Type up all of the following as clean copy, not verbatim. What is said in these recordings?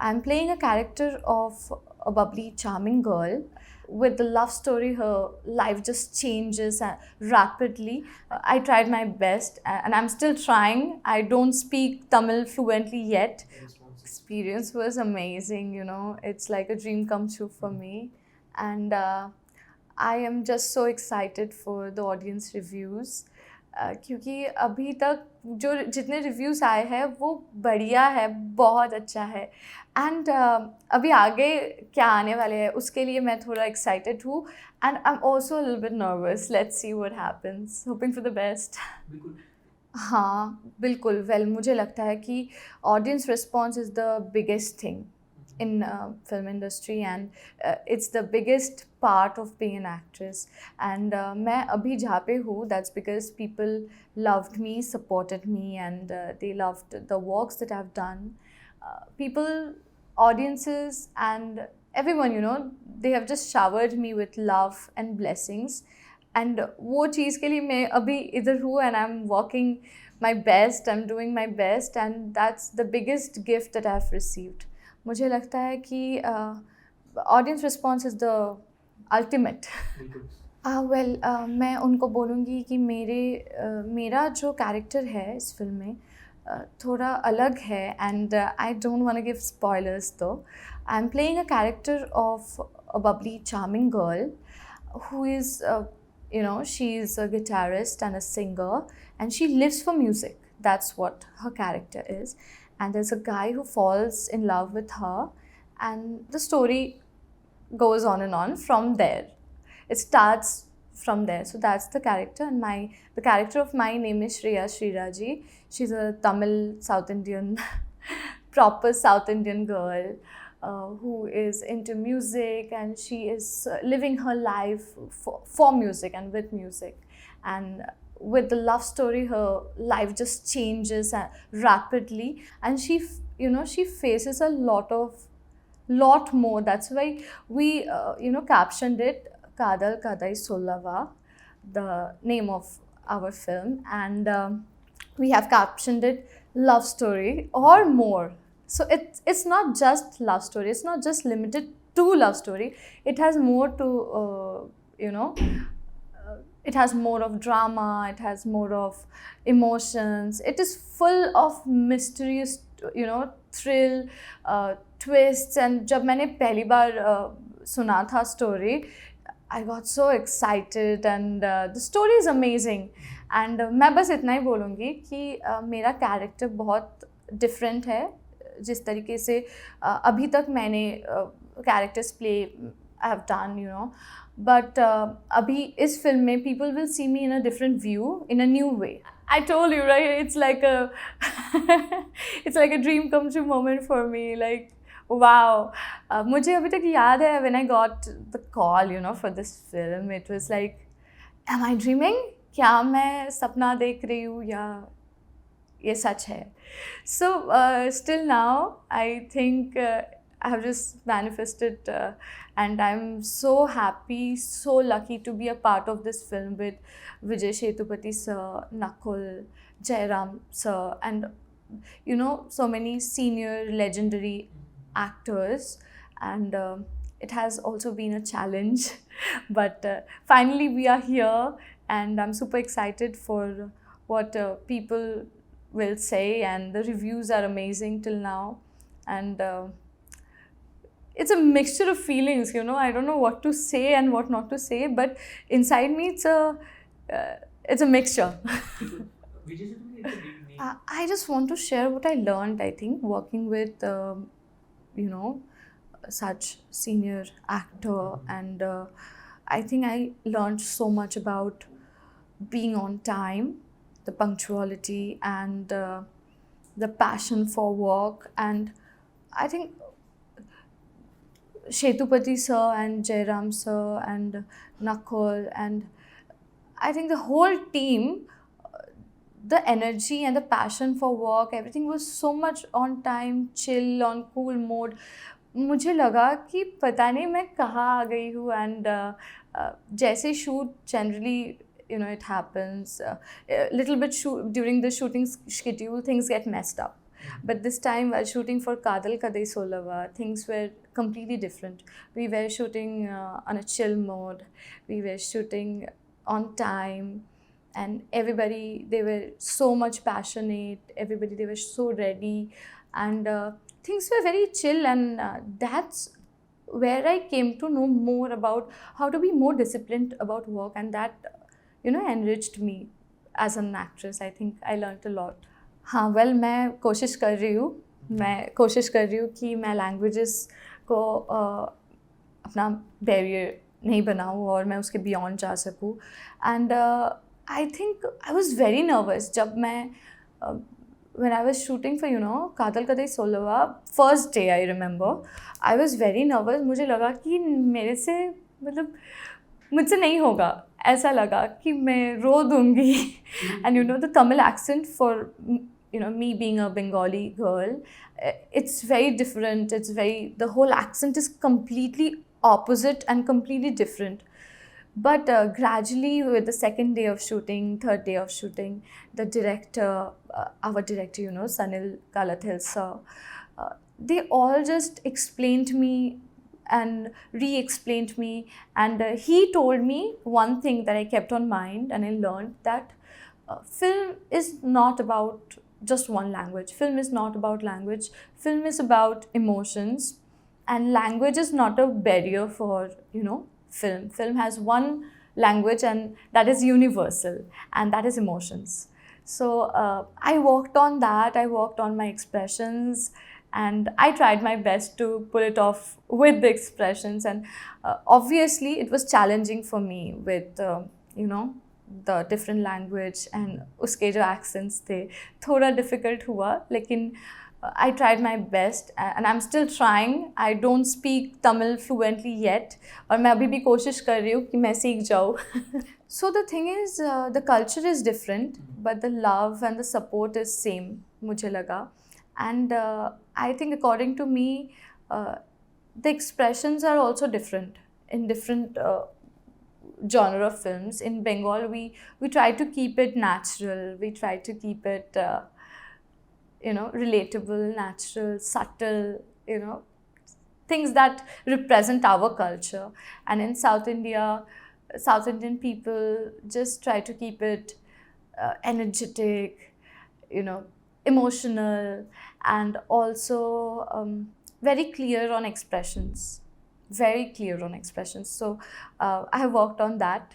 I'm playing a character of a bubbly, charming girl. With the love story, her life just changes rapidly. I tried my best and I'm still trying. I don't speak Tamil fluently yet. Experience was amazing, it's like a dream come true for me. And I am just so excited for the audience reviews. क्योंकि अभी तक जो जितने reviews आए हैं वो बढ़िया है, बहुत अच्छा है. एंड अभी आगे क्या आने वाले हैं उसके लिए मैं थोड़ा एक्साइटेड हूँ. And I am also a little bit nervous. Let's see what happens. Hoping for the best. हाँ बिल्कुल. वेल मुझे लगता है कि audience response is the biggest thing in film industry, and it's the biggest part of being an actress. And मैं अभी जहाँ पे हूँ, that's because people loved me, supported me, and they loved the works that I've done. People, audiences, and everyone, they have just showered me with love and blessings. And वो चीज़ के लिए मैं अभी इधर हूँ, and I'm working my best, I'm doing my best, and that's the biggest gift that I've received. मुझे लगता है कि audience response is the ultimate. Well मैं उनको बोलूँगी कि मेरा जो कैरेक्टर है इस फिल्म में थोड़ा अलग है. And I don't want to give spoilers दो. I am playing a character of a bubbly charming girl who is she is a guitarist and a singer, and she lives for music. That's what her character is. And there's a guy who falls in love with her, and the story goes on and on from there. It starts from there. So that's the character. And the character of my name is Shreya Shriraji. She's a Tamil South Indian proper South Indian girl who is into music, and she is living her life for music and with music. And with the love story, her life just changes rapidly, and she faces a lot more. That's why we captioned it Kadal Kadai Sollava, the name of our film. And we have captioned it love story or more. So it's not just love story, it's not just limited to love story. It has more to it has more of drama, it has more of emotions, it is full of mysterious thrill, twists. And जब मैंने पहली बार सुना था story, I got so excited, and the story is amazing. And मैं बस इतना ही बोलूँगी कि मेरा character बहुत different है जिस तरीके से अभी तक मैंने characters play I have done. But abhi is film mein people will see me in a different view, in a new way. I told you, right? It's like a it's like a dream come true moment for me. Like, wow. मुझे अभी तक याद है when I got the call, for this film, it was like, am I dreaming? क्या मैं सपना देख रही हूँ या ये सच है? So still now, I think I have just manifested, and I'm so happy, so lucky to be a part of this film with Vijay Sethupathi sir, Nakul, Jairam sir, and so many senior legendary actors. And it has also been a challenge, but finally we are here, and I'm super excited for what people will say, and the reviews are amazing till now. And it's a mixture of feelings, I don't know what to say and what not to say, but inside me it's a mixture. I just want to share what I learned, I think, working with such senior actor. And I think I learned so much about being on time, the punctuality, and the passion for work. And I think Sethupathi sir and Jairam sir and Nakul, and I think the whole team, the energy and the passion for work, everything was so much on time, chill, on cool mode. मुझे लगा कि पता नहीं मैं कहाँ आ गई हूँ. And जैसे shoot generally, it happens, little bit during the shooting schedule, things get messed up. But this time, while shooting for Kadal Kadai Solava, things were completely different. We were shooting on a chill mode. We were shooting on time, and everybody, they were so much passionate. Everybody, they were so ready, and things were very chill. And that's where I came to know more about how to be more disciplined about work, and that enriched me as an actress. I think I learned a lot. हाँ, well मैं कोशिश कर रही हूँ, कि मैं languages को अपना बैरियर नहीं बनाऊँ और मैं उसके बियॉन्ड जा सकूँ. And I think I was very nervous जब मैं when I was shooting for Kadal Kadai Solava, first day I remember, I was very nervous. मुझे लगा कि मेरे से मतलब मुझसे नहीं होगा, ऐसा लगा कि मैं रो दूँगी. And the Tamil accent for me being a Bengali girl, it's very different. The whole accent is completely opposite and completely different. But gradually, with the second day of shooting, third day of shooting, the director, our director, Sanil Kalathil sir, they all just explained me and re-explained me. And he told me one thing that I kept on mind, and I learned that film is not about just one language. Film is not about language. Film is about emotions. And language is not a barrier for, film. Film has one language, and that is universal, and that is emotions. So I worked on that. I worked on my expressions, and I tried my best to pull it off with the expressions. And obviously, it was challenging for me with, the different language and उसके जो accents थे, थोड़ा difficult हुआ, लेकिन I tried my best, and I'm still trying. I don't speak Tamil fluently yet, और मैं अभी भी कोशिश कर रही हूँ कि मैं सीख जाऊँ. So the thing is, the culture is different, but the love and the support is same, मुझे लगा. And I think according to me, the expressions are also different in different genre of films. In Bengal, we try to keep it natural. We try to keep it relatable, natural, subtle, things that represent our culture. And in South India, South Indian people just try to keep it energetic, emotional, and also very clear on expressions. Very clear on expressions. So I have worked on that.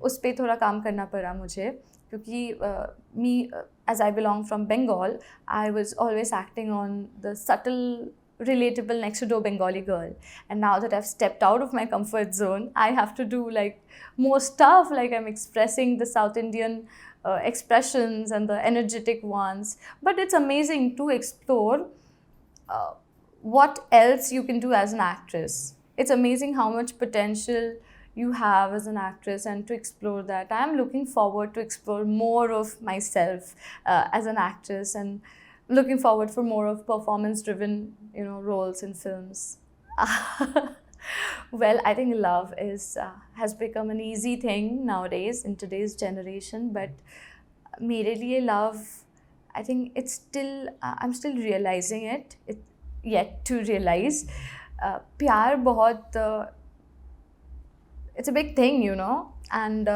उस पे थोड़ा काम करना पड़ा मुझे, क्योंकि as I belong from Bengal, I was always acting on the subtle, relatable next door Bengali girl. And now that I've stepped out of my comfort zone, I have to do more stuff, I'm expressing the South Indian expressions and the energetic ones. But it's amazing to explore what else you can do as an actress. It's amazing how much potential you have as an actress, and to explore that. I'm looking forward to explore more of myself as an actress, and looking forward for more of performance-driven, roles in films. Well, I think love has become an easy thing nowadays in today's generation, but मेरे लिए love, I think it's still, I'm still realizing it. Yet to realize. प्यार बहुत it's a big thing, and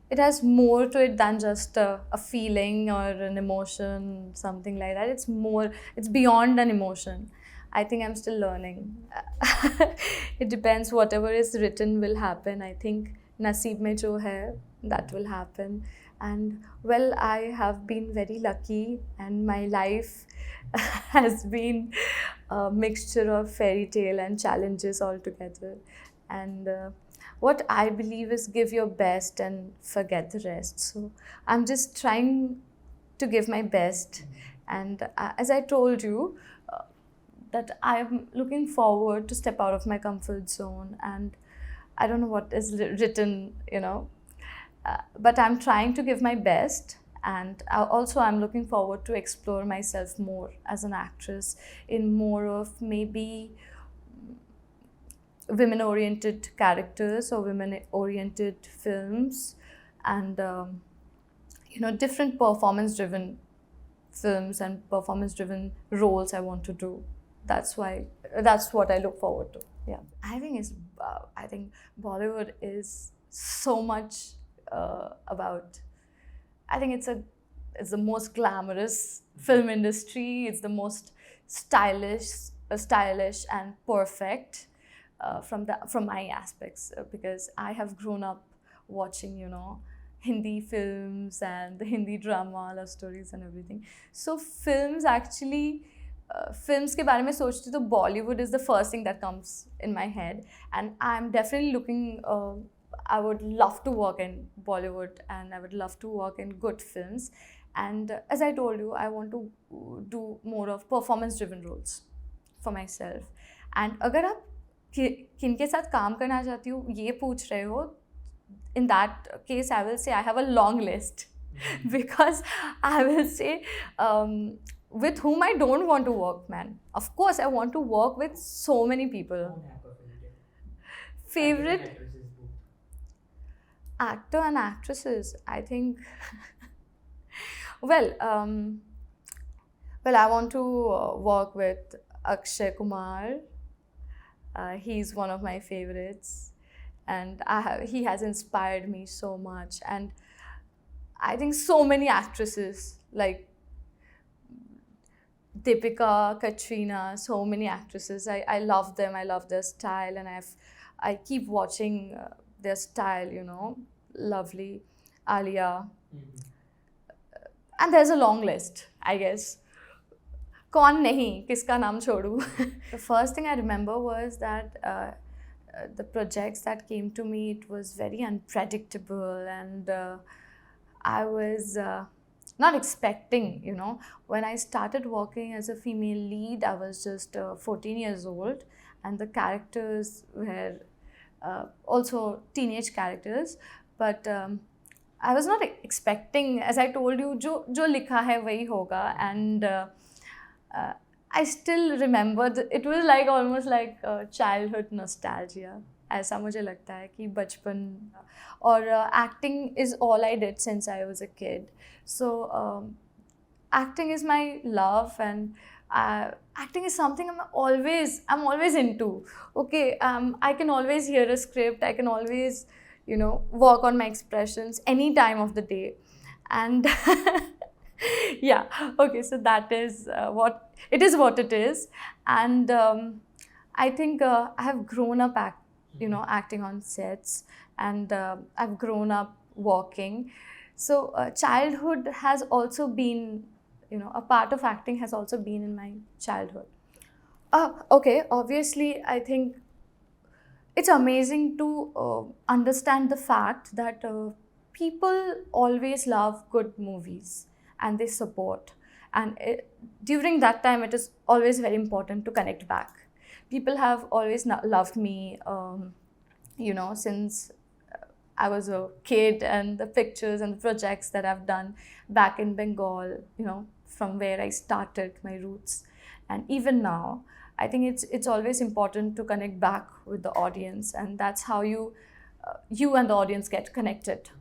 it has more to it than just a feeling or an emotion, something like that. It's beyond an emotion. I think I'm still learning. It depends. Whatever is written will happen. I think naseeb mein jo hai, that will happen. And well, I have been very lucky, and my life has been a mixture of fairy tale and challenges all together. And what I believe is give your best and forget the rest. So I'm just trying to give my best. And as I told you, that I'm looking forward to step out of my comfort zone. And I don't know what is written, but I'm trying to give my best. And also I'm looking forward to explore myself more as an actress in more of maybe women-oriented characters or women-oriented films, and different performance-driven films and performance-driven roles I want to do. That's what I look forward to. Yeah, I think Bollywood is so much about. I think it's the most glamorous film industry. It's the most stylish and perfect from my aspects because I have grown up watching Hindi films and the Hindi drama, love stories and everything. So films के बारे में सोचती तो Bollywood is the first thing that comes in my head, and I'm definitely looking. I would love to work in Bollywood, and I would love to work in good films. And as I told you, I want to do more of performance-driven roles for myself. And अगर आप किनके साथ काम करना चाहती हो ये पूछ रहे हो, in that case I will say I have a long list because I will say with whom I don't want to work, man. Of course, I want to work with so many people. Favorite actor and actresses, I think. Well, I want to work with Akshay Kumar. He's one of my favorites, and he has inspired me so much. And I think so many actresses like Deepika, Katrina, so many actresses. I love them. I love their style, and I keep watching their style. Lovely, Alia, and there's a long list, I guess. कौन नहीं किसका नाम छोड़ूं? The first thing I remember was that the projects that came to me, it was very unpredictable, and I was not expecting, when I started working as a female lead, I was just 14 years old, and the characters were also teenage characters, but I was not expecting, as I told you, जो लिखा है वही होगा, and I still remember it was like almost like childhood nostalgia. ऐसा मुझे लगता है कि बचपन और acting is all I did since I was a kid. So acting is my love, and acting is something I'm always into. Okay, I can always hear a script. I can always work on my expressions any time of the day, and yeah, okay, so that is what it is, and I think I have grown up acting on sets, and I've grown up walking. So childhood has also been, a part of acting has also been in my childhood. Okay, obviously I think it's amazing to understand the fact that people always love good movies and they support, and during that time it is always very important to connect back. People have always loved me since I was a kid, and the pictures and the projects that I've done back in Bengal, from where I started my roots, and even now I think it's always important to connect back with the audience, and that's how you and the audience get connected.